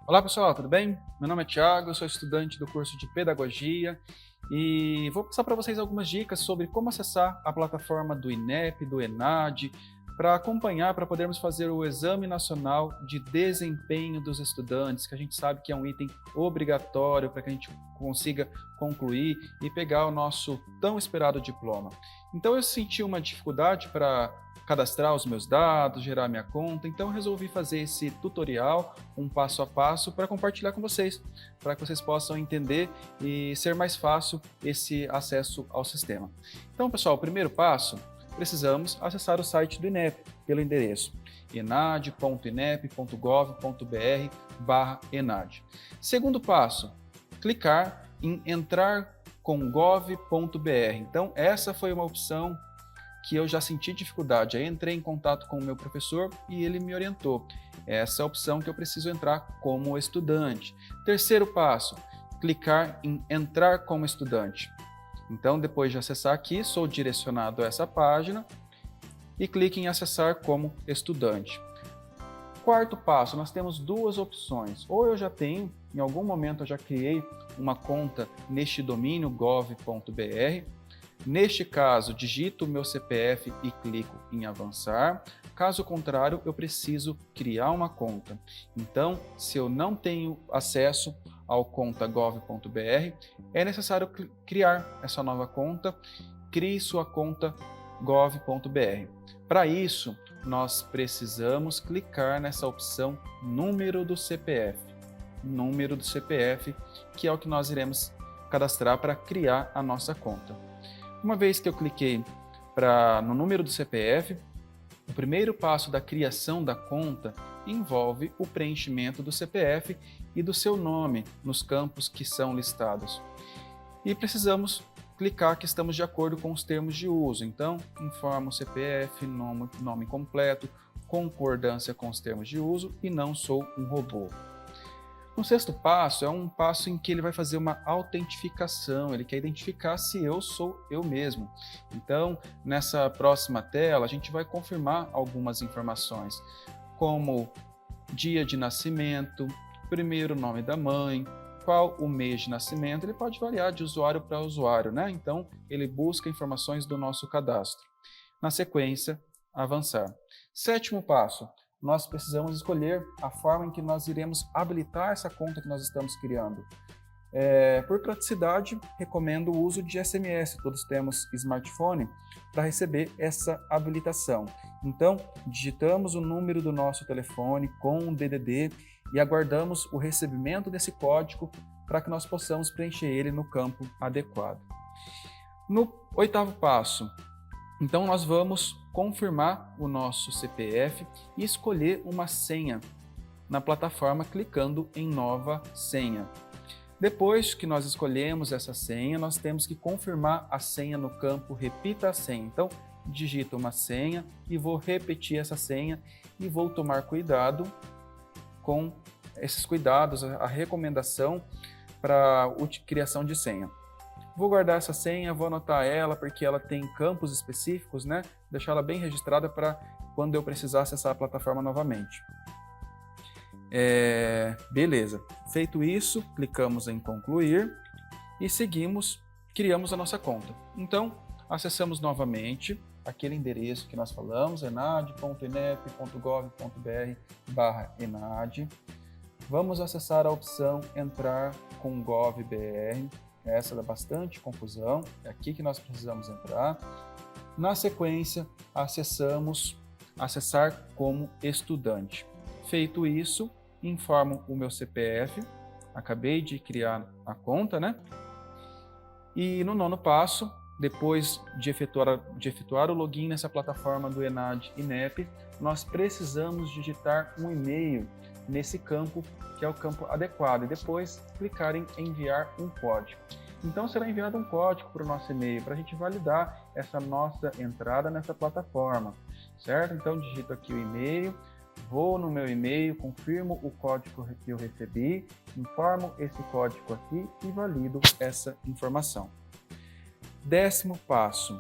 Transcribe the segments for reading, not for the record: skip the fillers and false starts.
Olá pessoal, tudo bem? Meu nome é Thiago, eu sou estudante do curso de Pedagogia e vou passar para vocês algumas dicas sobre como acessar a plataforma do INEP, do ENAD, para acompanhar, para podermos fazer o Exame Nacional de Desempenho dos Estudantes, que a gente sabe que é um item obrigatório para que a gente consiga concluir e pegar o nosso tão esperado diploma. Então eu senti uma dificuldade para cadastrar os meus dados, gerar minha conta, então eu resolvi fazer esse tutorial, um passo a passo, para compartilhar com vocês, para que vocês possam entender e ser mais fácil esse acesso ao sistema. Então, pessoal, o primeiro passo, precisamos acessar o site do INEP pelo endereço enad.inep.gov.br/enad. Segundo passo, clicar em entrar com gov.br. Então, essa foi uma opção que eu já senti dificuldade. Aí entrei em contato com o meu professor e ele me orientou. Essa é a opção que eu preciso entrar como estudante. Terceiro passo, clicar em entrar como estudante. Então, depois de acessar aqui, sou direcionado a essa página e clique em acessar como estudante. Quarto passo, nós temos duas opções. Ou eu já tenho, em algum momento eu já criei uma conta neste domínio gov.br. Neste caso, digito o meu CPF e clico em avançar. Caso contrário, eu preciso criar uma conta. Então, se eu não tenho acesso ao conta gov.br, é necessário criar essa nova conta. Crie sua conta gov.br. Para isso, nós precisamos clicar nessa opção número do CPF. Número do CPF, que é o que nós iremos cadastrar para criar a nossa conta. Uma vez que eu cliquei no número do CPF, o primeiro passo da criação da conta envolve o preenchimento do CPF e do seu nome nos campos que são listados. E precisamos clicar que estamos de acordo com os termos de uso. Então, informa o CPF, nome completo, concordância com os termos de uso e não sou um robô. O sexto passo é um passo em que ele vai fazer uma autentificação, ele quer identificar se eu sou eu mesmo. Então, nessa próxima tela, a gente vai confirmar algumas informações, como dia de nascimento, primeiro nome da mãe, qual o mês de nascimento, ele pode variar de usuário para usuário, né? Então, ele busca informações do nosso cadastro. Na sequência, avançar. Sétimo passo, nós precisamos escolher a forma em que nós iremos habilitar essa conta que nós estamos criando. Por praticidade, recomendo o uso de SMS, todos temos smartphone, para receber essa habilitação. Então, digitamos o número do nosso telefone com o DDD e aguardamos o recebimento desse código para que nós possamos preencher ele no campo adequado. No oitavo passo, então nós vamos confirmar o nosso CPF e escolher uma senha na plataforma clicando em nova senha. Depois que nós escolhemos essa senha, nós temos que confirmar a senha no campo repita a senha. Então, digito uma senha e vou repetir essa senha e vou tomar cuidado com esses cuidados, a recomendação para a criação de senha. Vou guardar essa senha, vou anotar ela porque ela tem campos específicos, né? Deixar ela bem registrada para quando eu precisar acessar a plataforma novamente. Beleza. Feito isso, clicamos em concluir e criamos a nossa conta. Então, acessamos novamente aquele endereço que nós falamos, enad.inep.gov.br/enad. Vamos acessar a opção entrar com gov.br. Essa dá bastante confusão, é aqui que nós precisamos entrar. Na sequência, acessar como estudante. Feito isso, informo o meu CPF, acabei de criar a conta, né? E no nono passo, depois de efetuar o login nessa plataforma do ENAD INEP, nós precisamos digitar um e-mail nesse campo, que é o campo adequado, e depois clicar em enviar um código. Então será enviado um código para o nosso e-mail, para a gente validar essa nossa entrada nessa plataforma, certo? Então digito aqui o e-mail, vou no meu e-mail, confirmo o código que eu recebi, informo esse código aqui e valido essa informação. Décimo passo,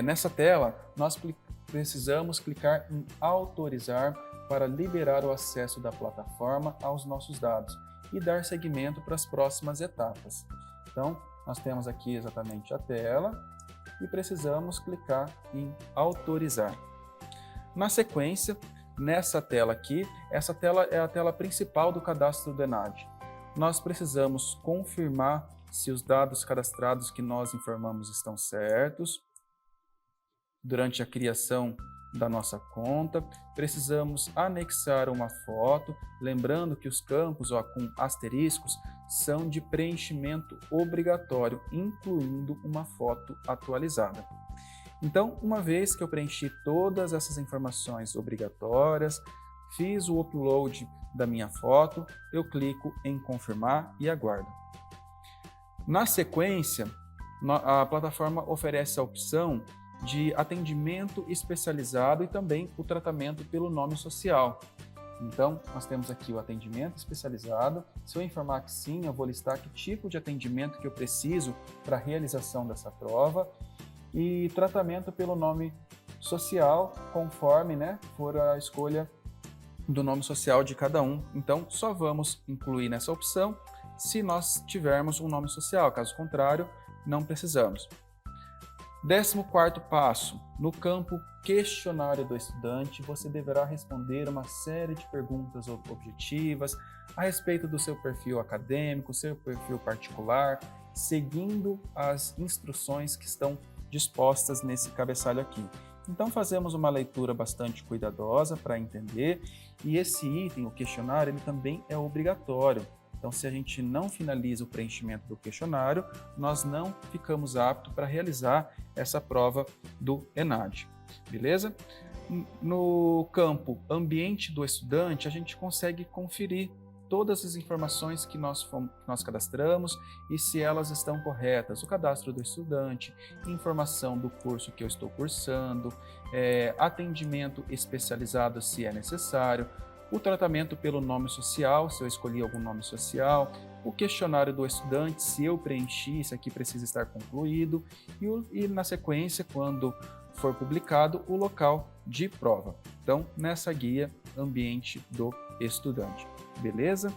nessa tela nós precisamos clicar em autorizar para liberar o acesso da plataforma aos nossos dados e dar seguimento para as próximas etapas. Então, nós temos aqui exatamente a tela e precisamos clicar em autorizar. Na sequência, nessa tela aqui, essa tela é a tela principal do cadastro do ENAD. Nós precisamos confirmar se os dados cadastrados que nós informamos estão certos. Durante a criação da nossa conta, precisamos anexar uma foto, lembrando que os campos com asteriscos são de preenchimento obrigatório, incluindo uma foto atualizada. Então, uma vez que eu preenchi todas essas informações obrigatórias, fiz o upload da minha foto, eu clico em confirmar e aguardo. Na sequência, a plataforma oferece a opção de atendimento especializado e também o tratamento pelo nome social. Então, nós temos aqui o atendimento especializado. Se eu informar que sim, eu vou listar que tipo de atendimento que eu preciso para a realização dessa prova. E tratamento pelo nome social, conforme for a escolha do nome social de cada um. Então, só vamos incluir nessa opção se nós tivermos um nome social, caso contrário, não precisamos. 14º passo, no campo questionário do estudante, você deverá responder uma série de perguntas objetivas a respeito do seu perfil acadêmico, seu perfil particular, seguindo as instruções que estão dispostas nesse cabeçalho aqui. Então fazemos uma leitura bastante cuidadosa para entender, e esse item, o questionário, ele também é obrigatório. Então, se a gente não finaliza o preenchimento do questionário, nós não ficamos aptos para realizar essa prova do ENAD, beleza? No campo ambiente do estudante, a gente consegue conferir todas as informações que nós cadastramos e se elas estão corretas. O cadastro do estudante, informação do curso que eu estou cursando, atendimento especializado se é necessário, o tratamento pelo nome social, se eu escolhi algum nome social, o questionário do estudante, se eu preenchi, isso aqui precisa estar concluído, e na sequência, quando for publicado, o local de prova. Então, nessa guia, ambiente do estudante. Beleza?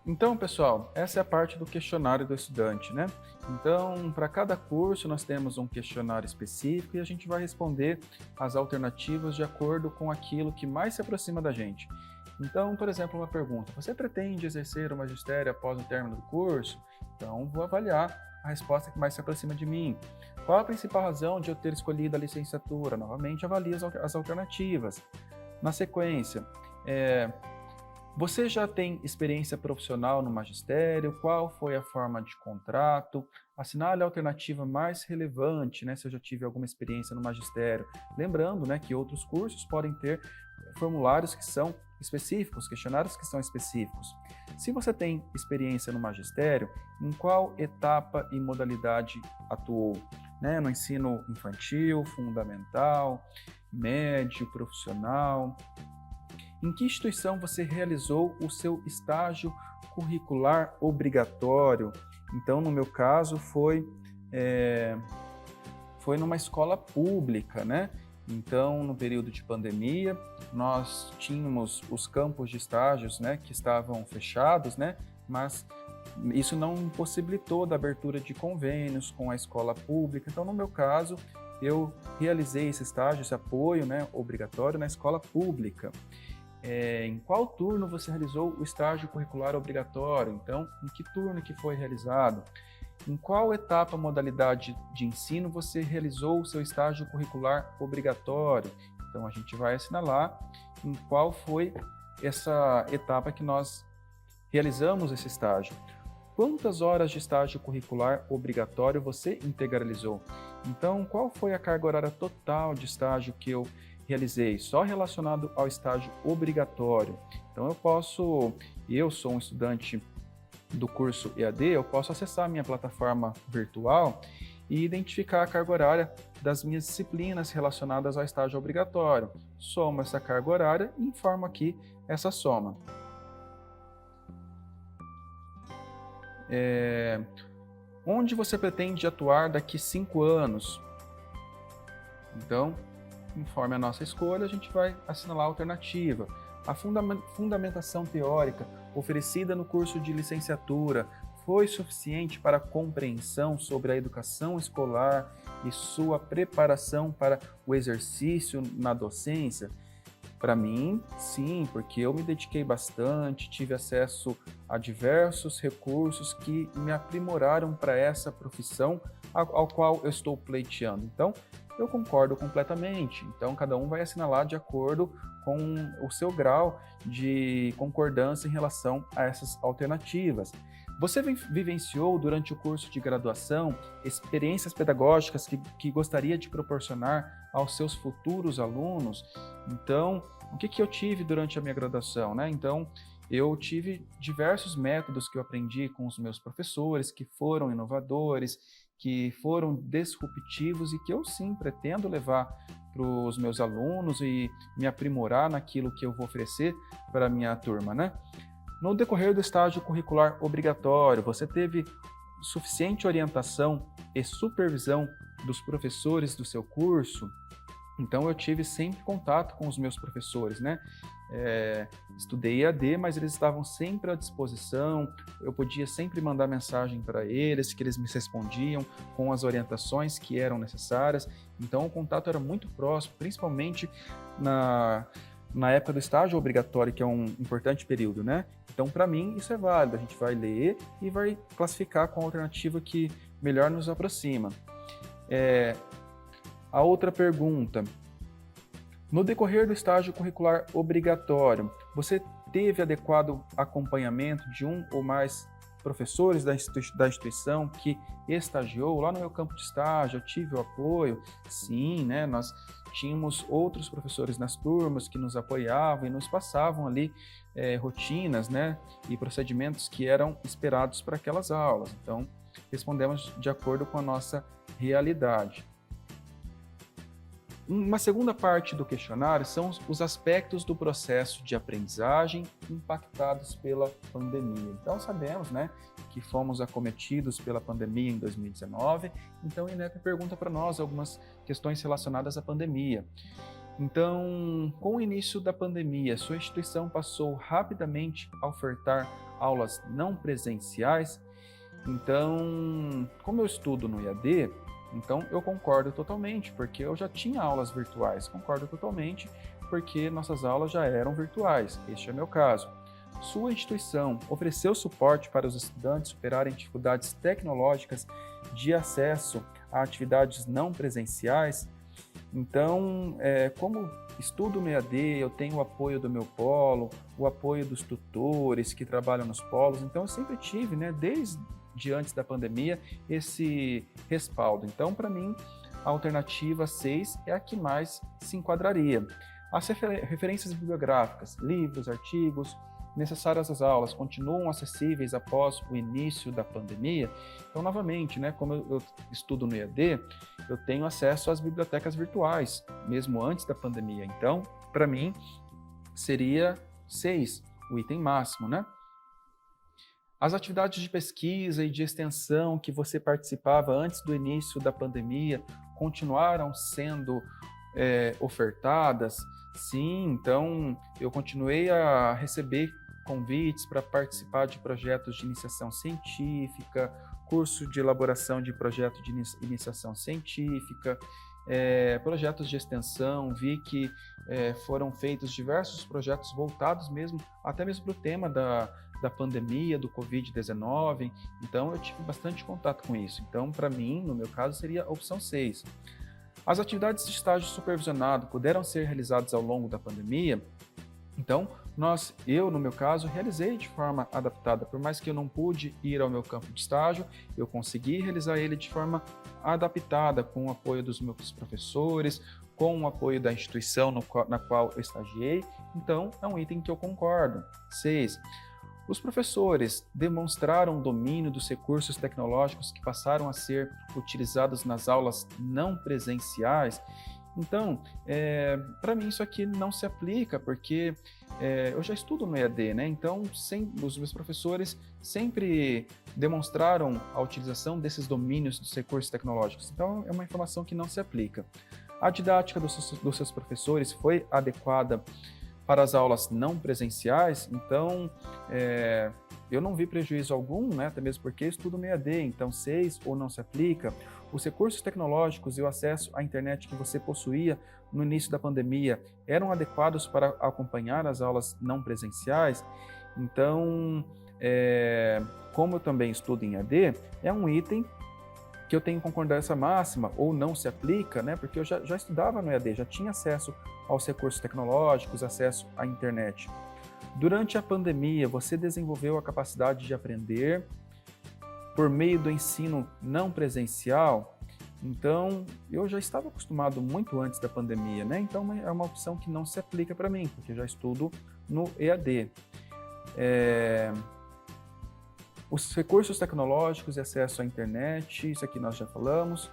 Então, pessoal, essa é a parte do questionário do estudante, né? Então, para cada curso, nós temos um questionário específico e a gente vai responder as alternativas de acordo com aquilo que mais se aproxima da gente. Então, por exemplo, uma pergunta: você pretende exercer o magistério após o término do curso? Então, vou avaliar a resposta que mais se aproxima de mim. Qual a principal razão de eu ter escolhido a licenciatura? Novamente, avalio as alternativas. Na sequência, você já tem experiência profissional no magistério? Qual foi a forma de contrato? Assinale a alternativa mais relevante, se eu já tive alguma experiência no magistério. Lembrando, que outros cursos podem ter formulários que são específicos, questionários que são específicos. Se você tem experiência no magistério, em qual etapa e modalidade atuou? No ensino infantil, fundamental, médio, profissional? Em que instituição você realizou o seu estágio curricular obrigatório? Então, no meu caso, foi numa escola pública, Então, no período de pandemia, nós tínhamos os campos de estágios, que estavam fechados, Mas isso não impossibilitou da abertura de convênios com a escola pública. Então, no meu caso, eu realizei esse estágio, esse apoio, obrigatório na escola pública. Em qual turno você realizou o estágio curricular obrigatório? Então, em que turno que foi realizado? Em qual etapa, modalidade de ensino você realizou o seu estágio curricular obrigatório? Então, a gente vai assinalar em qual foi essa etapa que nós realizamos esse estágio. Quantas horas de estágio curricular obrigatório você integralizou? Então, qual foi a carga horária total de estágio que eu realizei? Só relacionado ao estágio obrigatório. Então, eu sou um estudante do curso EAD, eu posso acessar a minha plataforma virtual e identificar a carga horária das minhas disciplinas relacionadas ao estágio obrigatório. Somo essa carga horária e informo aqui essa soma. Onde você pretende atuar daqui 5 anos? Então, conforme a nossa escolha, a gente vai assinalar a alternativa. A fundamentação teórica oferecida no curso de licenciatura foi suficiente para a compreensão sobre a educação escolar e sua preparação para o exercício na docência? Para mim, sim, porque eu me dediquei bastante, tive acesso a diversos recursos que me aprimoraram para essa profissão ao qual eu estou pleiteando. Então, eu concordo completamente. Então, cada um vai assinalar de acordo com o seu grau de concordância em relação a essas alternativas. Você vivenciou durante o curso de graduação experiências pedagógicas que gostaria de proporcionar aos seus futuros alunos? Então, o que eu tive durante a minha graduação, né? Então, eu tive diversos métodos que eu aprendi com os meus professores, que foram inovadores, que foram disruptivos e que eu sim pretendo levar para os meus alunos e me aprimorar naquilo que eu vou oferecer para a minha turma, né? No decorrer do estágio curricular obrigatório, você teve suficiente orientação e supervisão dos professores do seu curso? Então, eu tive sempre contato com os meus professores, né? Estudei EAD, mas eles estavam sempre à disposição, eu podia sempre mandar mensagem para eles, que eles me respondiam com as orientações que eram necessárias. Então, o contato era muito próximo, principalmente na época do estágio obrigatório, que é um importante período, né? Então, para mim, isso é válido. A gente vai ler e vai classificar com a alternativa que melhor nos aproxima. A outra pergunta: no decorrer do estágio curricular obrigatório, você teve adequado acompanhamento de um ou mais professores da instituição que estagiou? Lá no meu campo de estágio, eu tive o apoio? Sim, né? Nós tínhamos outros professores nas turmas que nos apoiavam e nos passavam ali rotinas, né, e procedimentos que eram esperados para aquelas aulas. Então, respondemos de acordo com a nossa realidade. Uma segunda parte do questionário são os aspectos do processo de aprendizagem impactados pela pandemia. Então, sabemos, né, que fomos acometidos pela pandemia em 2019, então o INEP pergunta para nós algumas questões relacionadas à pandemia. Então, com o início da pandemia, sua instituição passou rapidamente a ofertar aulas não presenciais? Então, como eu estudo no EAD, então eu concordo totalmente, porque eu já tinha aulas virtuais. Concordo totalmente, porque nossas aulas já eram virtuais. Este é o meu caso. Sua instituição ofereceu suporte para os estudantes superarem dificuldades tecnológicas de acesso a atividades não presenciais? Então, como estudo no EAD, eu tenho o apoio do meu polo, o apoio dos tutores que trabalham nos polos, então eu sempre tive, né, desde antes da pandemia, esse respaldo. Então, para mim, a alternativa 6 é a que mais se enquadraria. As referências bibliográficas, livros, artigos necessárias às aulas continuam acessíveis após o início da pandemia? Então, novamente, né, como eu estudo no EAD, eu tenho acesso às bibliotecas virtuais, mesmo antes da pandemia. Então, para mim, seria 6, o item máximo, né? As atividades de pesquisa e de extensão que você participava antes do início da pandemia continuaram sendo ofertadas? Sim, então eu continuei a receber convites para participar de projetos de iniciação científica, curso de elaboração de projeto de iniciação científica, projetos de extensão. Vi que foram feitos diversos projetos voltados mesmo, até mesmo para o tema da pandemia, do Covid-19, então eu tive bastante contato com isso. Então, para mim, no meu caso, seria a opção 6. As atividades de estágio supervisionado puderam ser realizadas ao longo da pandemia? Então, eu, no meu caso, realizei de forma adaptada. Por mais que eu não pude ir ao meu campo de estágio, eu consegui realizar ele de forma adaptada, com o apoio dos meus professores, com o apoio da instituição na qual eu estagiei. Então, é um item que eu concordo. 6. Os professores demonstraram domínio dos recursos tecnológicos que passaram a ser utilizados nas aulas não presenciais? Então, para mim isso aqui não se aplica, porque eu já estudo no EAD, né? Então, os meus professores sempre demonstraram a utilização desses domínios dos recursos tecnológicos. Então, é uma informação que não se aplica. A didática dos seus professores foi adequada para as aulas não presenciais? Então, eu não vi prejuízo algum, né, até mesmo porque estudo no EAD, então ou não se aplica. Os recursos tecnológicos e o acesso à internet que você possuía no início da pandemia eram adequados para acompanhar as aulas não presenciais? Então, como eu também estudo em EAD, é um item que eu tenho concordância máxima ou não se aplica, né? Porque eu já estudava no EAD, já tinha acesso aos recursos tecnológicos, acesso à internet. Durante a pandemia, você desenvolveu a capacidade de aprender por meio do ensino não presencial? Então, eu já estava acostumado muito antes da pandemia, né? Então, é uma opção que não se aplica para mim, porque eu já estudo no EAD. Os recursos tecnológicos e acesso à internet, isso aqui nós já falamos.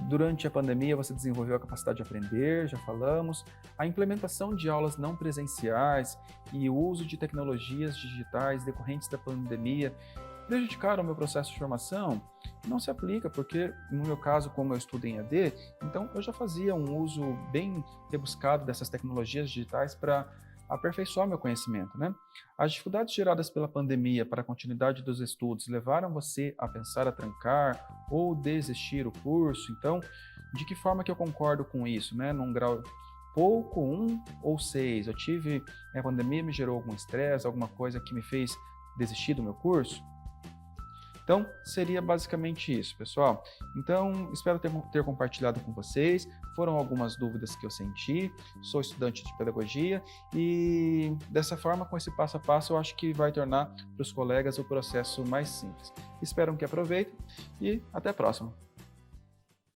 Durante a pandemia, você desenvolveu a capacidade de aprender, já falamos. A implementação de aulas não presenciais e o uso de tecnologias digitais decorrentes da pandemia prejudicaram o meu processo de formação? Não se aplica, porque no meu caso, como eu estudo em EAD, então eu já fazia um uso bem rebuscado dessas tecnologias digitais para aperfeiçoar meu conhecimento, né? As dificuldades geradas pela pandemia para a continuidade dos estudos levaram você a pensar a trancar ou desistir o curso? Então, de que forma que eu concordo com isso, né? Num grau pouco, 1 ou 6, a pandemia me gerou algum estresse, alguma coisa que me fez desistir do meu curso? Então, seria basicamente isso, pessoal. Então, espero ter compartilhado com vocês. Foram algumas dúvidas que eu senti. Sou estudante de pedagogia e, dessa forma, com esse passo a passo, eu acho que vai tornar para os colegas o processo mais simples. Espero que aproveitem e até a próxima.